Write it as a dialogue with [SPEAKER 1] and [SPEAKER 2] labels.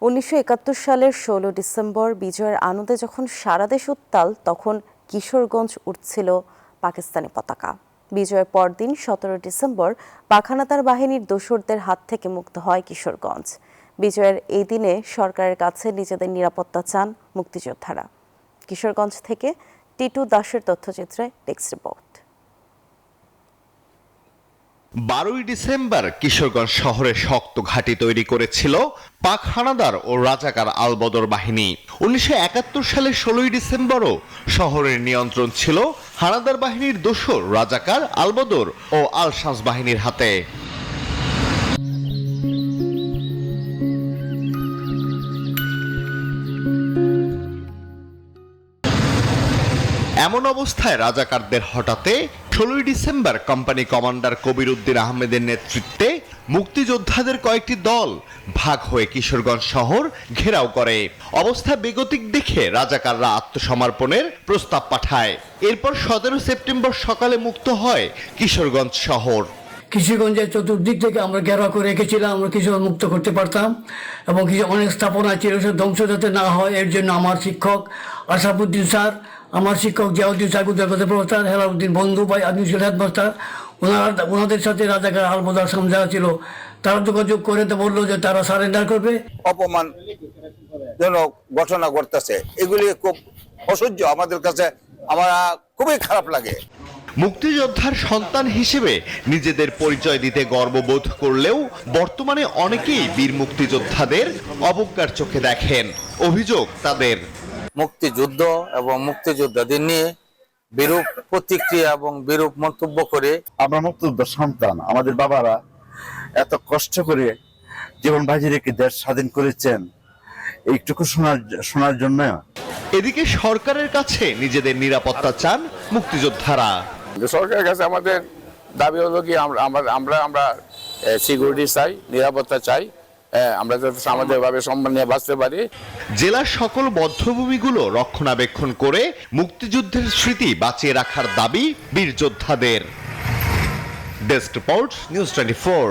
[SPEAKER 1] 1971 সালের 16 ডিসেম্বর বিজয়ের আনন্দে যখন সারা দেশ উত্তাল, তখন কিশোরগঞ্জ উঠছিল পাকিস্তানি পতাকা। বিজয়ের পরদিন 17 ডিসেম্বর পাখানাদার বাহিনীর দোসরদের হাত থেকে মুক্ত হয় কিশোরগঞ্জ। বিজয়ের এই দিনে সরকারের কাছে নিজেদের নিরাপত্তা চান মুক্তিযোদ্ধারা। কিশোরগঞ্জ থেকে টিটু দাসের তথ্যচিত্রে ডেস্ক রিপোর্ট।
[SPEAKER 2] 12 ডিসেম্বর কিশোরগঞ্জ শহরে শক্ত ঘাঁটি তৈরি করেছিল পাক হানাদার ও রাজাকার আলবদর বাহিনী। 1971 সালের 16 ডিসেম্বরও শহরের নিয়ন্ত্রণ ছিল হানাদার বাহিনীর দোসর রাজাকার আলবদর ও আল শামস বাহিনীর হাতে। এমন অবস্থায় রাজাকারদের হঠাতে 16 ডিসেম্বর কোম্পানি কমান্ডার কবির উদ্দিন আহমেদের নেতৃত্বে মুক্তিযোদ্ধাদের কয়েকটি দল ভাগ হয়ে কিশোরগঞ্জ শহর ঘেরাও করে। অবস্থা বেগতিক দেখে রাজাকাররা আত্মসমর্পণের প্রস্তাব পাঠায়। এরপর 17 সেপ্টেম্বর সকালে মুক্ত হয় কিশোরগঞ্জ শহর।
[SPEAKER 3] কিশোরগঞ্জের চতুর্দিক থেকে আমরা ঘেরাও করে রেখেছিলাম, আমরা কিশোর মুক্ত করতে পারতাম এবং কিছু অনেক স্থাপনা ছিল, সে ধ্বংস যাতে না হয় এর জন্য আমার শিক্ষক আশরাফুদ্দিন স্যার, আমার শিক্ষক জিয়াউদ্দিন স্যার, গুজরাটের প্রফেসর হেলালুদ্দিন বন্ধু ভাই, আদিমুল হেডমাস্টার, ওনাদের সাথে রাজাকার আলবদর শামস যারা ছিল তারা যোগাযোগ করে তো বললো যে তারা সারেন্ডার করবে।
[SPEAKER 4] অপমানজনক ঘটনা ঘটতেছে, এগুলি খুব অসহ্য আমাদের কাছে, আমার খুবই খারাপ লাগে।
[SPEAKER 2] মুক্তিযোদ্ধার সন্তান হিসেবে নিজেদের পরিচয় দিতে গর্ববোধ করলেও বর্তমানে অনেকেই বীর মুক্তিযোদ্ধাদের অবজ্ঞার চোখে দেখেন। অভিযোগ তাদের
[SPEAKER 4] মুক্তিযুদ্ধ এবং মুক্তিযোদ্ধাদের নিয়ে বিরূপ প্রতিক্রিয়া এবং বিরূপ মন্তব্য করে।
[SPEAKER 5] আমরা মুক্তিযোদ্ধার সন্তান, আমাদের বাবারা এত কষ্ট করে জীবন বাজি রেখে দেশ স্বাধীন করেছেন, এইটুকু শোনার জন্য।
[SPEAKER 2] এদিকে সরকারের কাছে নিজেদের নিরাপত্তা চান মুক্তিযোদ্ধারা।
[SPEAKER 6] সরকারের কাছে আমাদের দাবি হলো কি, আমরা সিকিউরিটি চাই, নিরাপত্তা চাই, আমরা যাতে সামাজিকভাবে সম্মান নিয়ে বাঁচতে পারি।
[SPEAKER 2] জেলার সকল বধ্যভূমিগুলো রক্ষণাবেক্ষণ করে মুক্তিযুদ্ধের স্মৃতি বাঁচিয়ে রাখার দাবি বীর যোদ্ধাদের। Desk report, news 24।